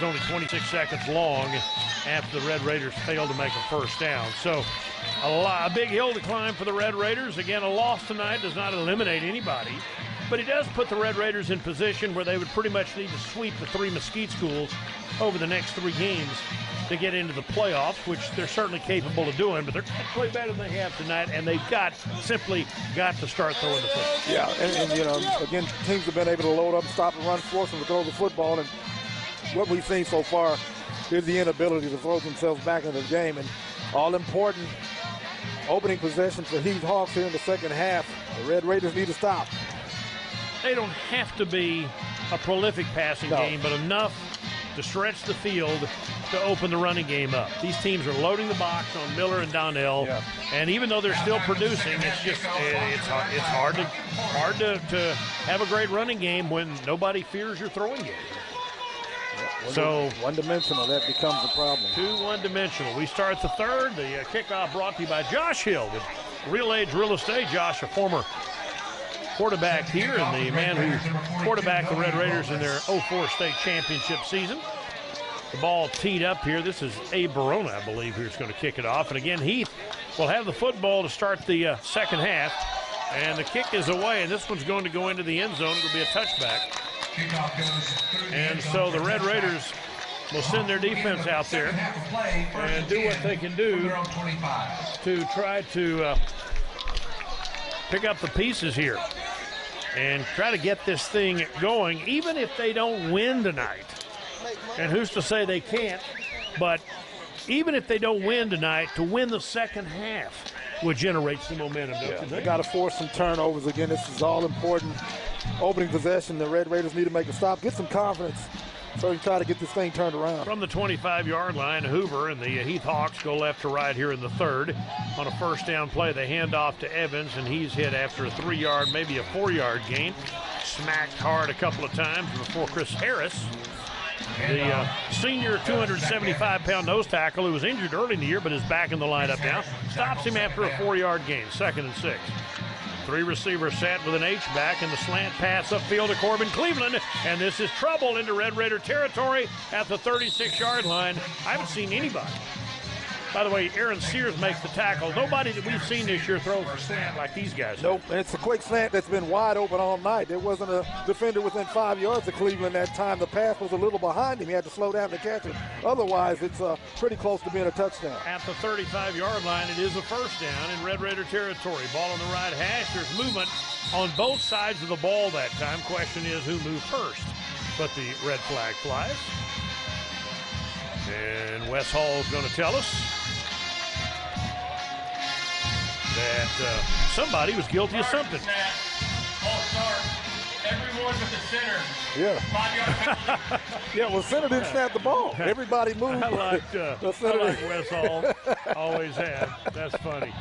was only 26 seconds long after the Red Raiders failed to make a first down. So a big hill to climb for the Red Raiders. Again, a loss tonight does not eliminate anybody, but it does put the Red Raiders in position where they would pretty much need to sweep the three Mesquite schools over the next 3 games to get into the playoffs, which they're certainly capable of doing, but they're going to play better than they have tonight, and they've simply got to start throwing the football. Yeah, and you know, again, teams have been able to load up, stop and run, force them to throw the football, and what we've seen so far is the inability to throw themselves back into the game, and all important opening possession for Heath Hawks here in the second half. The Red Raiders need to stop. They don't have to be a prolific passing game, but enough to stretch the field to open the running game up. These teams are loading the box on Miller and Donnell, and even though they're still producing, it's hard to have a great running game when nobody fears your throwing game. So one-dimensional, that becomes a problem. Too one-dimensional. We start the third. The kickoff brought to you by Josh Hill with Real Age Real Estate. Josh, a former quarterback here and the man who quarterbacked the Red Raiders in their 04 state championship season. The ball teed up here. This is Abe Barona, I believe, who's going to kick it off. And again, Heath will have the football to start the second half. And the kick is away, and this one's going to go into the end zone. It'll be a touchback. And so the Red Raiders will send their defense out there and do what they can do to try to pick up the pieces here and try to get this thing going, even if they don't win tonight. And who's to say they can't? But even if they don't win tonight, to win the second half would generate some momentum. They got to force some turnovers again. This is all important. Opening possession, the Red Raiders need to make a stop, get some confidence, so you try to get this thing turned around. From the 25-yard line, Hoover and the Heath Hawks go left to right here in the third. On a first down play, they hand off to Evans, and he's hit after a 3-yard, maybe a 4-yard gain. Smacked hard a couple of times before Chris Harris, the senior 275-pound nose tackle who was injured early in the year but is back in the lineup now, stops him after a 4-yard gain, 2nd and 6. 3 receivers set with an H-back, and the slant pass upfield to Corbin Cleveland, and this is trouble into Red Raider territory at the 36-yard line. I haven't seen anybody. By the way, Aaron Sears makes the tackle. Nobody that we've seen this year throws a slant like these guys. Nope, and it's a quick slant that's been wide open all night. There wasn't a defender within 5 yards of Cleveland that time. The pass was a little behind him. He had to slow down to catch it. Otherwise, it's pretty close to being a touchdown. At the 35-yard line, it is a first down in Red Raider territory. Ball on the right hash. There's movement on both sides of the ball that time. Question is who moved first. But the red flag flies. And Wes Hall is going to tell us that somebody was guilty of something. All start. Everyone but the center. Yeah. 5-yard penalty. Yeah, well, center didn't snap the ball. Everybody moved. I like Wes Hall. Always have. That's funny.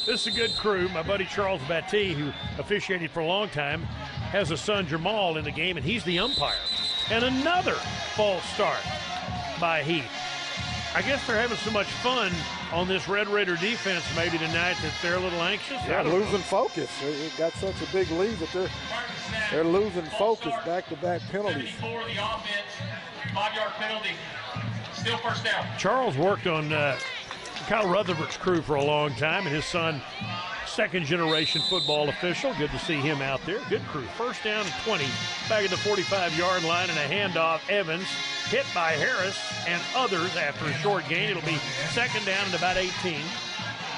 This is a good crew. My buddy Charles Batty, who officiated for a long time, has a son Jamal in the game, and he's the umpire. And another false start by Heath. I guess they're having so much fun on this Red Raider defense maybe tonight that they're a little anxious. Yeah, losing focus. They got such a big lead that they're losing focus. Back-to-back penalties. 74, the offense, 5-yard penalty. Still first down. Charles worked on Kyle Rutherford's crew for a long time, and his son, second-generation football official. Good to see him out there. Good crew. First down and 20. Back at the 45-yard line, and a handoff. Evans hit by Harris and others after a short gain. It'll be second down and about 18.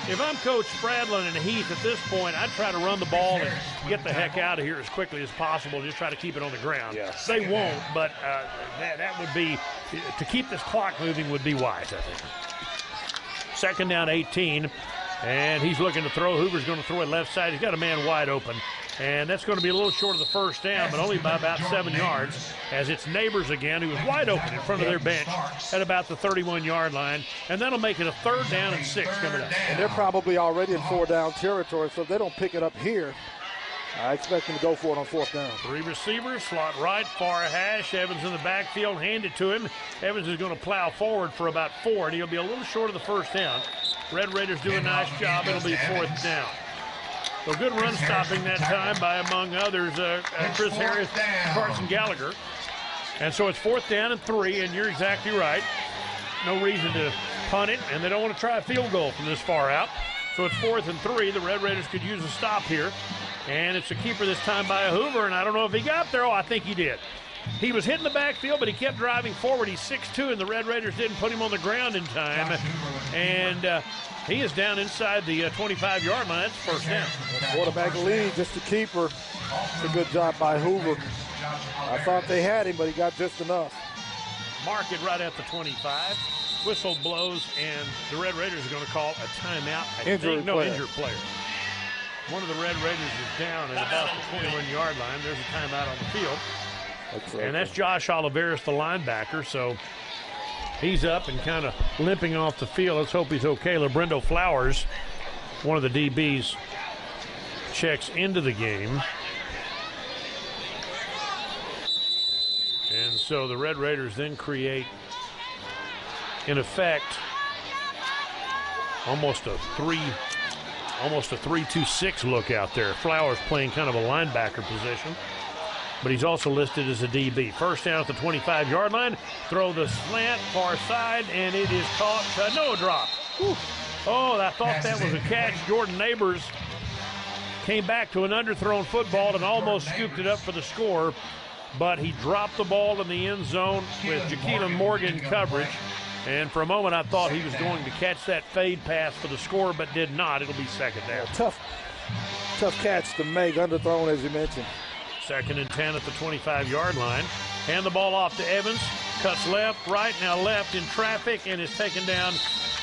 If I'm Coach Spradlin and Heath at this point, I'd try to run the ball and get the heck out of here as quickly as possible. Just try to keep it on the ground. Yes. They won't, but that would be, to keep this clock moving would be wise, I think. Second down, 18. And he's looking to throw. Hoover's going to throw it left side. He's got a man wide open. And that's going to be a little short of the first down, but only by about 7 yards, as it's Neighbors again, who was wide open in front of their bench at about the 31-yard line. And that'll make it a 3rd down and 6 coming up. And they're probably already in 4-down territory, so if they don't pick it up here, I expect them to go for it on 4th down. 3 receivers, slot right, far hash. Evans in the backfield, hand it to him. Evans is going to plow forward for about 4, and he'll be a little short of the first down. Red Raiders do a nice job. It'll be 4th down. So good run stopping that time by, among others, Chris Harris, Carson Gallagher. And so it's 4th down and 3, and you're exactly right. No reason to punt it, and they don't want to try a field goal from this far out. So it's 4th and 3. The Red Raiders could use a stop here. And it's a keeper this time by a Hoover, and I don't know if he got there. Oh, I think he did. He was hitting the backfield, but he kept driving forward. He's 6'2", and the Red Raiders didn't put him on the ground in time. And he is down inside the 25-yard line. That's first down. Quarterback lead, just a keeper. It's a good job by Hoover. I thought they had him, but he got just enough. Mark it right at the 25. Whistle blows, and the Red Raiders are going to call a timeout. Injured player. One of the Red Raiders is down at about the 21-yard line. There's a timeout on the field. And that's Josh Oliveris, the linebacker. So he's up and kind of limping off the field. Let's hope he's okay. Labrendo Flowers, one of the DBs, checks into the game. And so the Red Raiders then create, in effect, almost a 3-2-6 look out there. Flowers playing kind of a linebacker position, but he's also listed as a DB. First down at the 25-yard line. Throw the slant, far side, and it is caught. No drop. Whew. Oh, I thought that was a catch. Jordan Neighbors came back to an underthrown football and almost scooped it up for the score, but he dropped the ball in the end zone with Jaqueline Morgan coverage. And for a moment, I thought he was going to catch that fade pass for the score, but did not. It'll be second down. Tough catch to make, underthrown, as you mentioned. 2nd and 10 at the 25-yard line. Hand the ball off to Evans. Cuts left, right, now left in traffic, and is taken down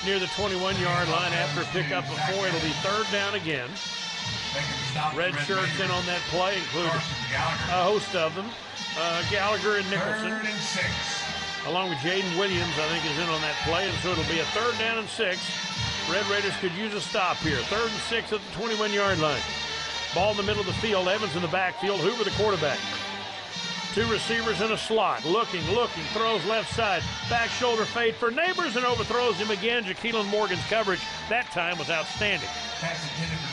near the 21-yard line after a pickup of 4. It'll be 3rd down again. Red shirts in on that play include a host of them. Gallagher and Nicholson, along with Jaden Williams, I think, is in on that play. And so it'll be a 3rd down and 6. Red Raiders could use a stop here. 3rd and 6 at the 21-yard line. Ball in the middle of the field. Evans in the backfield. Hoover the quarterback. 2 receivers in a slot. Looking. Throws left side. Back shoulder fade for Neighbors and overthrows him again. Jaqueline Morgan's coverage that time was outstanding.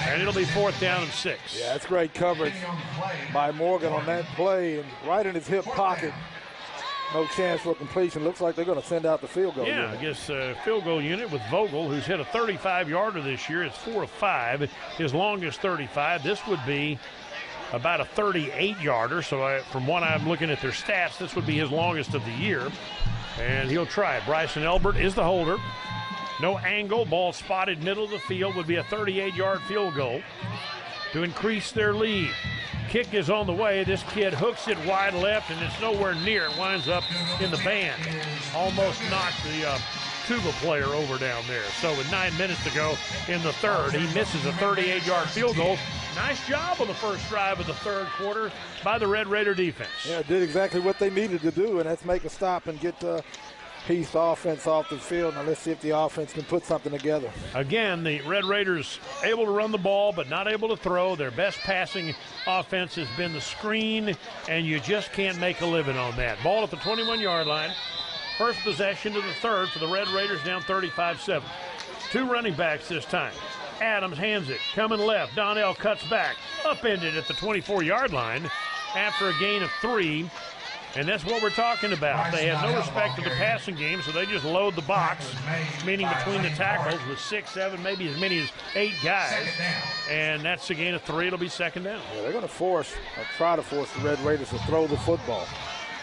And it'll be 4th down and 6. Yeah, that's great coverage by Morgan on that play. And right in his hip pocket. No chance for completion. Looks like they're going to send out the field goal unit. I guess field goal unit with Vogel, who's hit a 35-yarder this year. It's 4 of 5. His longest 35. This would be about a 38-yarder. So from what I'm looking at their stats, this would be his longest of the year. And he'll try it. Bryson Elbert is the holder. No angle. Ball spotted middle of the field. Would be a 38-yard field goal to increase their lead. Kick is on the way. This kid hooks it wide left, and it's nowhere near. It winds up in the band. Almost knocked the tuba player over down there. So with 9 minutes to go in the third, he misses a 38-yard field goal. Nice job on the first drive of the third quarter by the Red Raider defense. Yeah, did exactly what they needed to do, and that's make a stop and get Heath offense off the field. Now let's see if the offense can put something together. Again, the Red Raiders able to run the ball but not able to throw. Their best passing offense has been the screen, and you just can't make a living on that. Ball at the 21-yard line. First possession to the third for the Red Raiders, down 35-7. 2 running backs this time. Adams hands it, coming left. Donnell cuts back, upended at the 24-yard line after a gain of 3. And that's what we're talking about. They have no respect for the passing game, so they just load the box, meaning between the tackles with 6, 7, maybe as many as 8 guys. And that's a gain of 3. It'll be 2nd down. Yeah, they're going to try to force the Red Raiders to throw the football.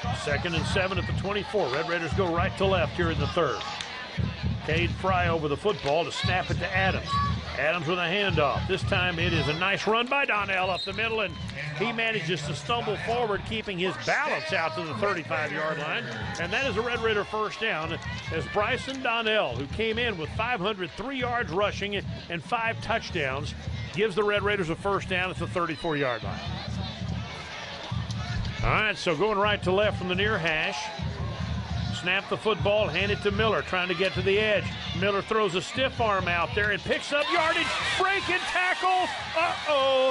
2nd and 7 at the 24. Red Raiders go right to left here in the third. Cade Fry over the football to snap it to Adams. Adams with a handoff. This time it is a nice run by Donnell up the middle, and he manages to stumble forward, keeping his balance out to the 35-yard line. And that is a Red Raider first down as Bryson Donnell, who came in with 503 yards rushing and 5 touchdowns, gives the Red Raiders a first down at the 34-yard line. All right, so going right to left from the near hash. Snap the football, hand it to Miller, trying to get to the edge. Miller throws a stiff arm out there and picks up yardage. Breaking tackle.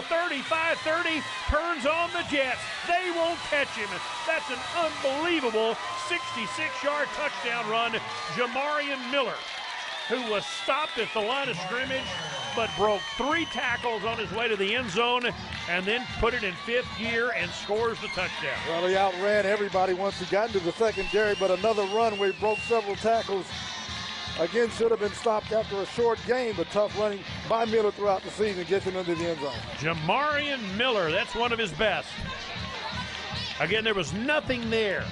35-30, turns on the Jets. They won't catch him. That's an unbelievable 66-yard touchdown run. Jamarian Miller, who was stopped at the line of scrimmage, but broke 3 tackles on his way to the end zone and then put it in fifth gear and scores the touchdown. Well, he outran everybody once he got into the secondary, but another run where he broke several tackles. Again, should have been stopped after a short game, but tough running by Miller throughout the season gets him into the end zone. Jamarian Miller, that's one of his best. Again, there was nothing there.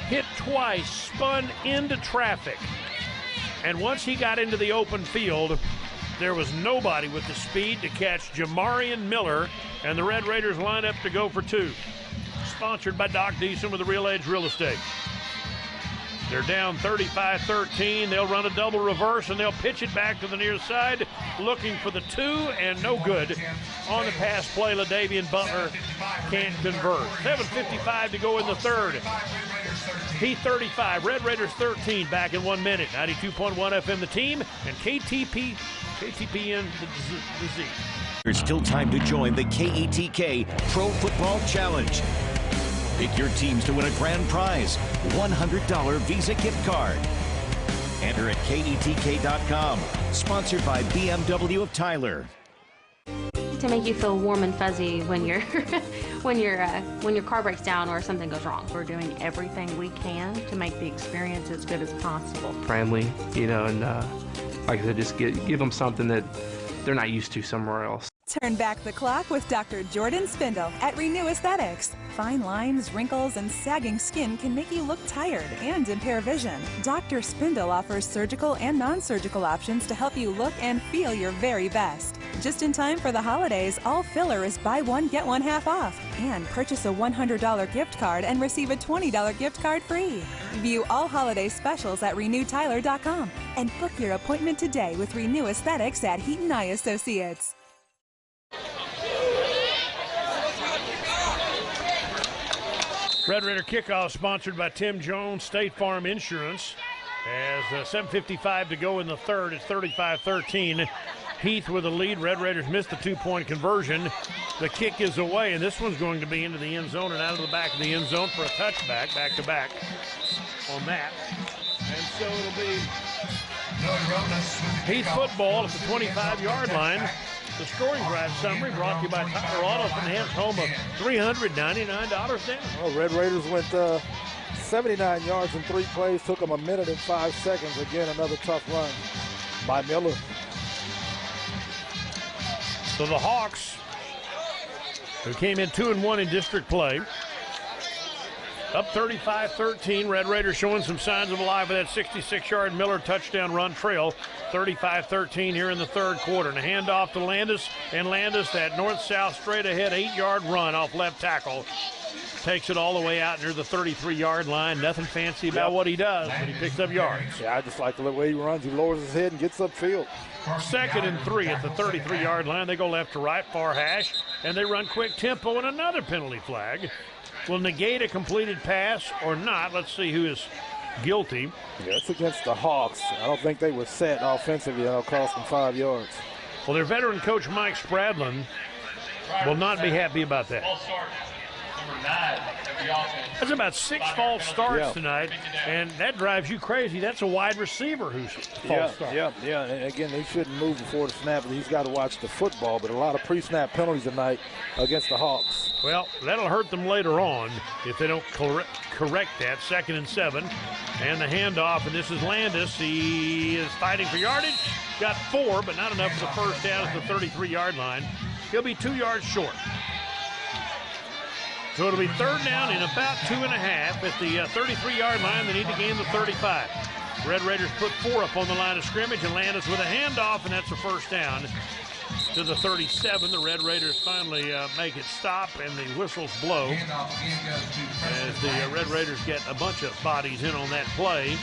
Hit twice, spun into traffic. And once he got into the open field, there was nobody with the speed to catch Jamarian Miller, and the Red Raiders line up to go for two. Sponsored by Doc Deason with the Real Edge Real Estate. They're down 35-13. They'll run a double reverse, and they'll pitch it back to the near side, looking for the two, and no good. On the pass play, LaDavian Butler can't convert. 7:55 to go in the third. Heath 35, Red Raiders 13, back in 1 minute. 92.1 FM The Team, and KTPN the Z. There's still time to join the KETK Pro Football Challenge. Pick your teams to win a grand prize, $100 Visa gift card. Enter at KETK.com. Sponsored by BMW of Tyler. To make you feel warm and fuzzy when your car breaks down or something goes wrong. We're doing everything we can to make the experience as good as possible. Friendly, and like I said, just give them something that they're not used to somewhere else. Turn back the clock with Dr. Jordan Spindle at Renew Aesthetics. Fine lines, wrinkles, and sagging skin can make you look tired and impair vision. Dr. Spindle offers surgical and non-surgical options to help you look and feel your very best. Just in time for the holidays, all filler is buy one, get one half off. And purchase a $100 gift card and receive a $20 gift card free. View all holiday specials at RenewTyler.com and book your appointment today with Renew Aesthetics at HEATON Eye Associates. Red Raider kickoff sponsored by Tim Jones State Farm Insurance. As 7:55 to go in the third, it's 35-13. Heath with a lead. Red Raiders missed the two-point conversion. The kick is away, and this one's going to be into the end zone and out of the back of the end zone for a touchback, back-to-back on that. And so it'll be Heath football at the 25-yard line. The scoring drive summary brought to you by Tyler Auto, enhanced home of $399 down. Well, Red Raiders went 79 yards in 3 plays, took them 1 minute and 5 seconds. Again, another tough run by Miller. So the Hawks, who came in 2-1 in district play, up 35-13. Red Raiders showing some signs of life with that 66-yard Miller touchdown run trail. 35-13 here in the third quarter. And a handoff to Landis, and Landis, that north-south straight ahead 8-yard run off left tackle. Takes it all the way out near the 33-yard line. Nothing fancy about what he does, but he picks up yards. Yeah, I just like the way he runs. He lowers his head and gets upfield. 2nd and 3 at the 33-yard line. They go left to right, far hash, and they run quick tempo, and another penalty flag will negate a completed pass or not. Let's see who is guilty. Yeah, it's against the Hawks. I don't think they were set offensively. That'll cost them 5 yards. Well, their veteran coach, Mike Spradlin, will not be happy about that. That's about 6 false starts tonight, and that drives you crazy. That's a wide receiver who's false start. Yeah. And again, they shouldn't move before the snap. He's got to watch the football, but a lot of pre-snap penalties tonight against the Hawks. Well, that'll hurt them later on if they don't correct that. 2nd and 7, and the handoff, and this is Landis. He is fighting for yardage. Got 4, but not enough for the first down at the 33-yard line. He'll be 2 yards short. So it'll be third down in about 2.5 at the 33-yard line. They need to gain the 35. Red Raiders put 4 up on the line of scrimmage, and Landis with a handoff, and that's a first down to the 37. The Red Raiders finally make it stop, and the whistles blow as the Red Raiders get a bunch of bodies in on that play.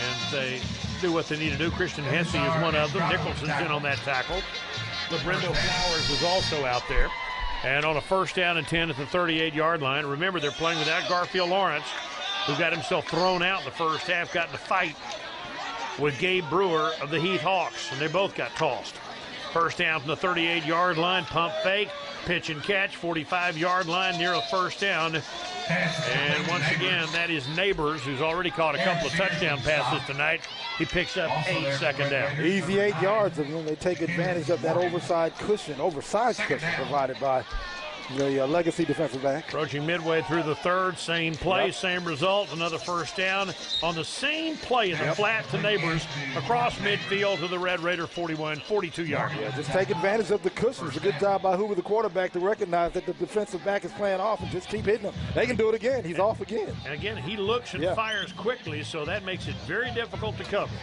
And they do what they need to do. Christian Hesse is one of them. Nicholson's in on that tackle. LaBrendo Flowers is also out there. And on a first down and 10 at the 38-yard line. Remember, they're playing without Garfield Lawrence, who got himself thrown out in the first half, got in a fight with Gabe Brewer of the Heath Hawks, and they both got tossed. First down from the 38-yard line, pump fake, pitch and catch, 45-yard line near a first down And once again, that is Neighbors, who's already caught a couple of touchdown passes tonight. He picks up 8 second down. Easy 8 yards, and then they take advantage of that oversized cushion provided by the legacy defensive back. Approaching midway through the third, same play, same result, another first down on the same play in the flat to Neighbors across midfield to the Red Raider 42 yard. Yeah, just take advantage of the cushion. It's a good job by Hoover, the quarterback, to recognize that the defensive back is playing off and just keep hitting him. They can do it again. He's off again. And again, he looks and fires quickly, so that makes it very difficult to cover.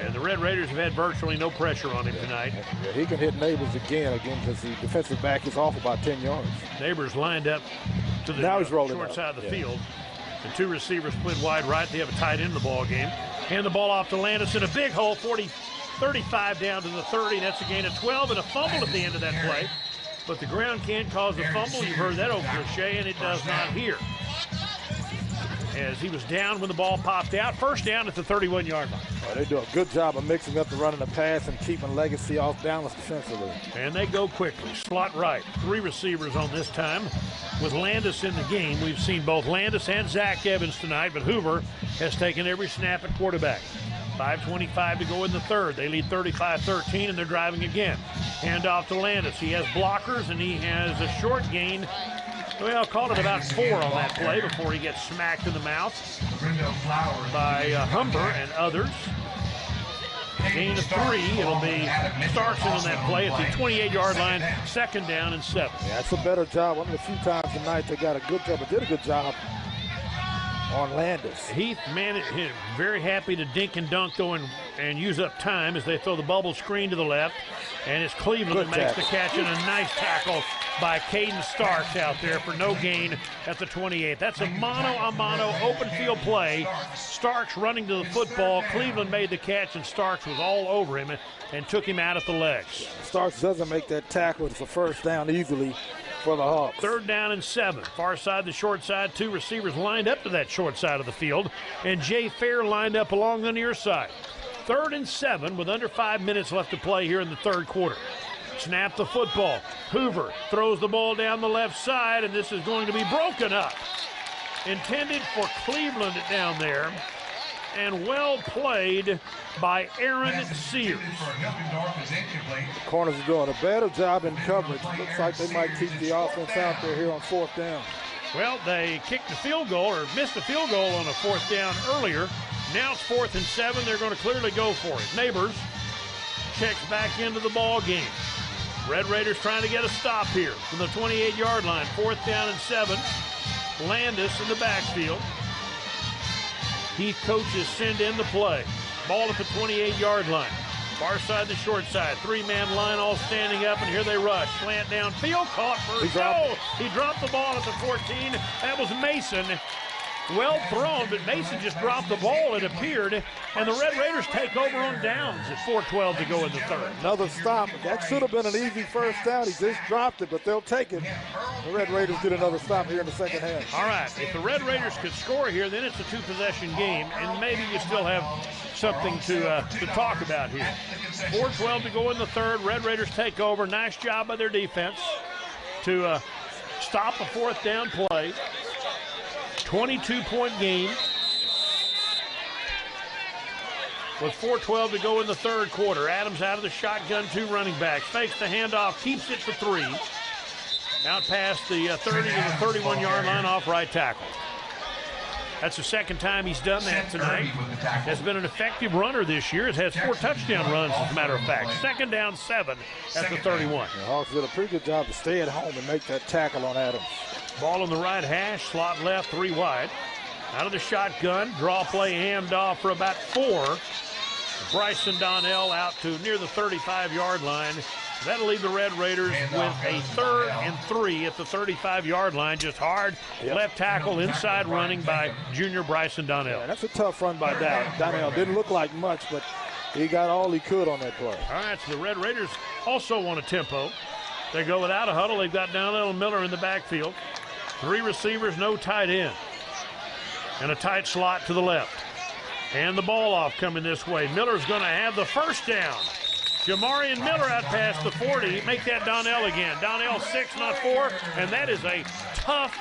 And the Red Raiders have had virtually no pressure on him tonight. Yeah, he can hit Neighbors again because the defensive back is off about 10 yards. Neighbors lined up to the short side of the field. The 2 receivers split wide right. They have a tight end in the ball game. Hand the ball off to Landis in a big hole, 35 down to the 30. That's a gain of 12 and a fumble at the end of that play. But the ground can't cause a fumble. You've heard that old cliche, and it does not here. As he was down when the ball popped out. First down at the 31-yard line. They do a good job of mixing up the run and the pass and keeping Legacy off balance defensively. And they go quickly. Slot right. 3 receivers on this time. With Landis in the game, we've seen both Landis and Zach Evans tonight, but Hoover has taken every snap at quarterback. 5:25 to go in the third. They lead 35-13, and they're driving again. Hand off to Landis. He has blockers, and he has a short gain. Well, called it about 4 on that play before he gets smacked in the mouth by Humber and others. Gain of 3. It'll be Starkson on that play at the 28-yard line, 2nd down and 7. Yeah, that's a better job. One of the few times tonight they got a good job, but did a good job on Landis. Heath, man, very happy to dink and dunk, though, and use up time as they throw the bubble screen to the left. And it's Cleveland that makes the catch, and a nice tackle by Caden Starks out there for no gain at the 28. That's a mano-a-mano open field play. Starks running to the football. Cleveland made the catch, and Starks was all over him and took him out at the legs. Starks doesn't make that tackle. It's a first down easily for the Hawks. 3rd down and 7. Far side, the short side. 2 receivers lined up to that short side of the field, and Jay Fair lined up along the near side. 3rd and 7 with under 5 minutes left to play here in the third quarter. Snap the football. Hoover throws the ball down the left side, and this is going to be broken up. Intended for Cleveland down there, and well played by Aaron Sears. The corners are doing a better job in coverage. Looks like they might keep the offense out there here on 4th down. Well, they kicked the field goal or missed a field goal on a 4th down earlier. Now it's 4th and 7. They're going to clearly go for it. Neighbors checks back into the ball game. Red Raiders trying to get a stop here from the 28-yard line. 4th down and 7. Landis in the backfield. Heath coaches send in the play. Ball at the 28-yard line. Far side to short side. 3-man line all standing up, and here they rush. Slant downfield, caught first. He dropped the ball at the 14. That was Mason. Well thrown, but Mason just dropped the ball, it appeared, and the Red Raiders take over on downs at 4:12 to go in the third. Another stop. That should have been an easy first down. He just dropped it, but they'll take it. The Red Raiders get another stop here in the second half. All right, if the Red Raiders could score here, then it's a 2-possession game, and maybe you still have something to talk about here. 4:12 to go in the third. Red Raiders take over. Nice job by their defense to stop a 4th down play. 22-point game with 4:12 to go in the third quarter. Adams out of the shotgun, 2 running backs. Fakes the handoff, keeps it for 3. Out past the 30 to the 31-yard line off right tackle. That's the second time he's done that tonight. Has been an effective runner this year. Has had 4 touchdown runs, as a matter of fact. 2nd down 7 at the 31. The Hawks did a pretty good job to stay at home and make that tackle on Adams. Ball on the right hash, slot left, 3 wide. Out of the shotgun, draw play, handoff for about 4. Bryson Donnell out to near the 35-yard line. That'll leave the Red Raiders with a 3rd and 3 at the 35-yard line. Just hard left tackle, inside running by junior Bryson Donnell. Yeah, that's a tough run by Donnell. Didn't look like much, but he got all he could on that play. All right, so the Red Raiders also want a tempo. They go without a huddle. They've got Donnell and Miller in the backfield. 3 receivers, no tight end. And a tight slot to the left. And the ball off coming this way. Miller's going to have the first down. Jamarian Miller out past the 40. Make that Donnell again. Donnell 6, not 4. And that is a tough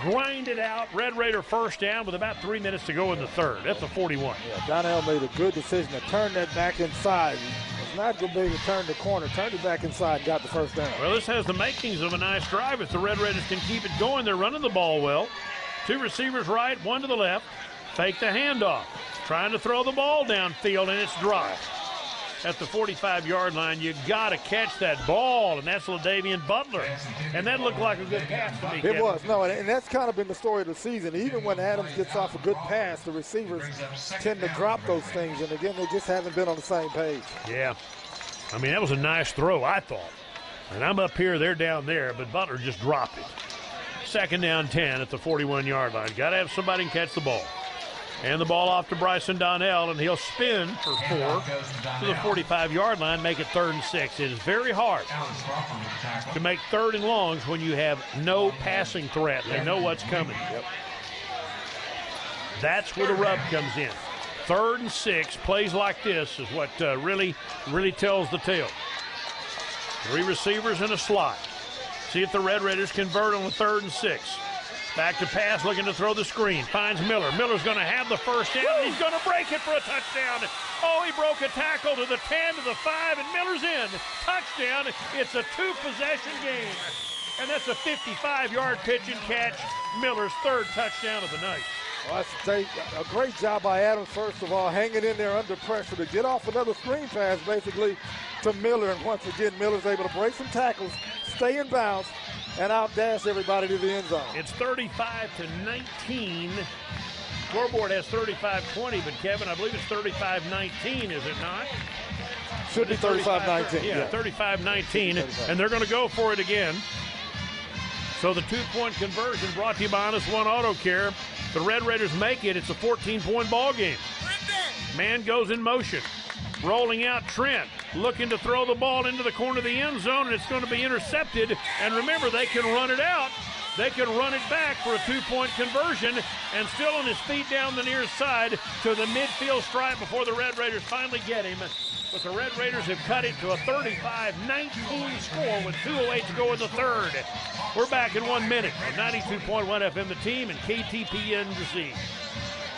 grind it out. Red Raider first down with about 3 minutes to go in the third. That's a 41. Yeah, Donnell made a good decision to turn that back inside. It's not going to be to turn the corner. Turned it back inside and got the first down. Well, this has the makings of a nice drive if the Red Raiders can keep it going. They're running the ball well. 2 receivers right, 1 to the left. Fake the handoff. Trying to throw the ball downfield, and it's dropped. At the 45-yard line, you got to catch that ball, and that's LaDavian Butler. And that looked like a good pass to me, It Kevin. was. No, and that's kind of been the story of the season. Even when Adams gets off a good pass, the receivers tend to drop those things. And, again, they just haven't been on the same page. Yeah. I mean, that was a nice throw, I thought. And I'm up here, they're down there, but Butler just dropped it. 2nd down 10 at the 41-yard line. Got to have somebody can catch the ball. And the ball off to Bryson Donnell, and he'll spin for 4 to the 45-yard line, make it 3rd and 6. It is very hard to make 3rd and longs when you have no passing threat. They know what's coming. Yep. That's where the rub comes in. 3rd and 6, plays like this is what really tells the tale. 3 receivers in a slot. See if the Red Raiders convert on the 3rd and 6. Back to pass, looking to throw the screen. Finds Miller. Miller's going to have the first down. He's going to break it for a touchdown. Oh, he broke a tackle to the 10, to the 5, and Miller's in. Touchdown. It's a 2-possession game. And that's a 55-yard pitch and catch. Miller's 3rd touchdown of the night. Well, that's a great job by Adams, first of all, hanging in there under pressure to get off another screen pass, basically, to Miller. And once again, Miller's able to break some tackles, stay in bounds, and outdash everybody to the end zone. It's 35-19. Scoreboard has 35-20, but Kevin, I believe it's 35-19, is it not? Should be 35-19. Yeah, 35-19, and they're going to go for it again. So the 2-point conversion brought to you by Honest One Auto Care. The Red Raiders make it. It's a 14-point ball game. Man goes in motion. Rolling out Trent, looking to throw the ball into the corner of the end zone, and it's going to be intercepted. And remember, they can run it out. They can run it back for a 2-point conversion, and still on his feet down the near side to the midfield stripe before the Red Raiders finally get him. But the Red Raiders have cut it to a 35-19 score with 2:08 to go in the third. We're back in 1 minute on 92.1 FM The Team and KTPN to see.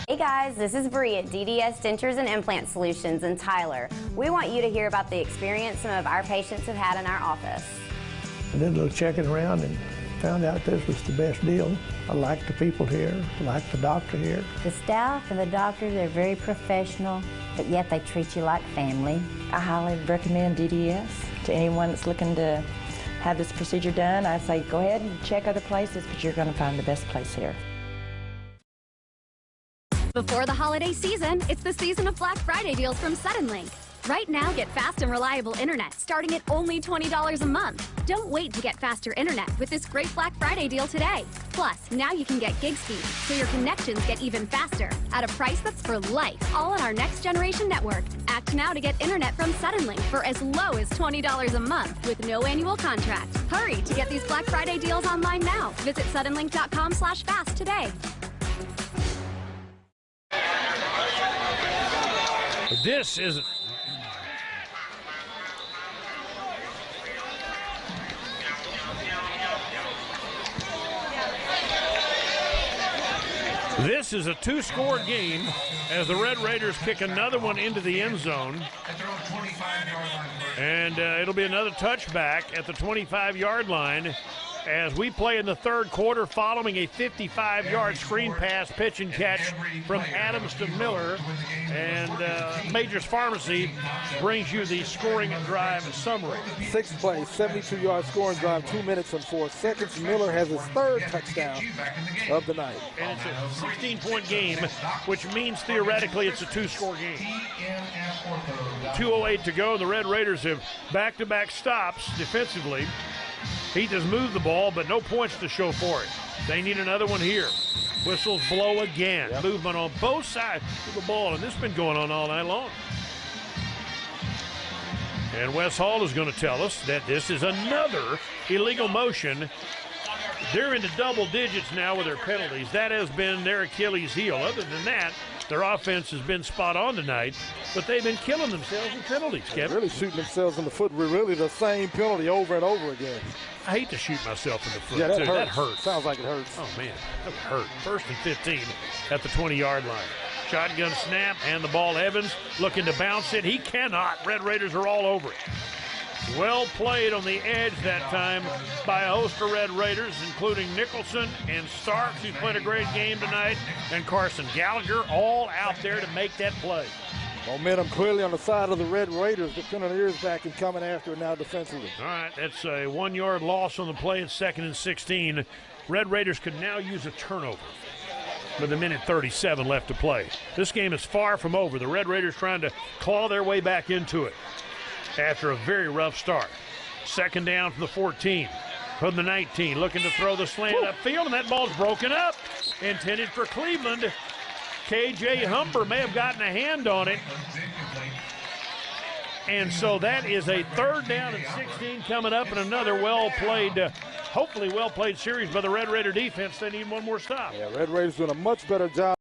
Hey guys, this is Bree at DDS Dentures and Implant Solutions in Tyler. We want you to hear about the experience some of our patients have had in our office. I did a little checking around and found out this was the best deal. I like the people here, I like the doctor here. The staff and the doctor, they're very professional, but yet they treat you like family. I highly recommend DDS to anyone that's looking to have this procedure done. I say go ahead and check other places, but you're going to find the best place here. Before the holiday season, it's the season of Black Friday deals from Suddenlink. Right now, get fast and reliable internet starting at only $20 a month. Don't wait to get faster internet with this great Black Friday deal today. Plus, now you can get gig speed, so your connections get even faster at a price that's for life, all on our next generation network. Act now to get internet from Suddenlink for as low as $20 a month with no annual contract. Hurry to get these Black Friday deals online now. Visit suddenlink.com/fast today. This is a 2-score game as the Red Raiders kick another one into the end zone. And it'll be another touchback at the 25-yard line as we play in the third quarter following a 55-yard screen pass, pitch and catch from Adams to Miller. And Majors Pharmacy brings you the scoring drive summary. 6 plays, 72-yard scoring drive, 2 minutes and 4 seconds. Miller has his 3rd touchdown of the night. And it's a 16-point game, which means theoretically it's a 2-score game. 2:08 to go. The Red Raiders have back-to-back stops defensively. Heath has moved the ball, but no points to show for it. They need another one here. Whistles blow again. Yep. Movement on both sides of the ball, and this has been going on all night long. And Wes Hall is going to tell us that this is another illegal motion. They're into double digits now with their penalties. That has been their Achilles heel. Other than that, Their offense has been spot on tonight, but they've been killing themselves in penalties, Kevin. They're really shooting themselves in the foot with really the same penalty over and over again. I hate to shoot myself in the foot, yeah, that too. Hurts. That hurts. Sounds like it hurts. Oh, man, that hurt. 1st and 15 at the 20-yard line. Shotgun snap, and the ball. Evans looking to bounce it. He cannot. Red Raiders are all over it. Well played on the edge that time by a host of Red Raiders, including Nicholson and Starks, who played a great game tonight, and Carson Gallagher, all out there to make that play. Momentum clearly on the side of the Red Raiders. Defending their ears back and coming after it now defensively. All right, that's a 1-yard loss on the play. It's 2nd and 16. Red Raiders could now use a turnover with 1:37 left to play. This game is far from over. The Red Raiders trying to claw their way back into it after a very rough start. 2nd down from the 14. From the 19, looking to throw the slant upfield, and that ball's broken up. Intended for Cleveland. K.J. Humber may have gotten a hand on it. And so that is a 3rd down and 16 coming up, and another well-played, hopefully well-played series by the Red Raider defense. They need one more stop. Yeah, Red Raiders doing a much better job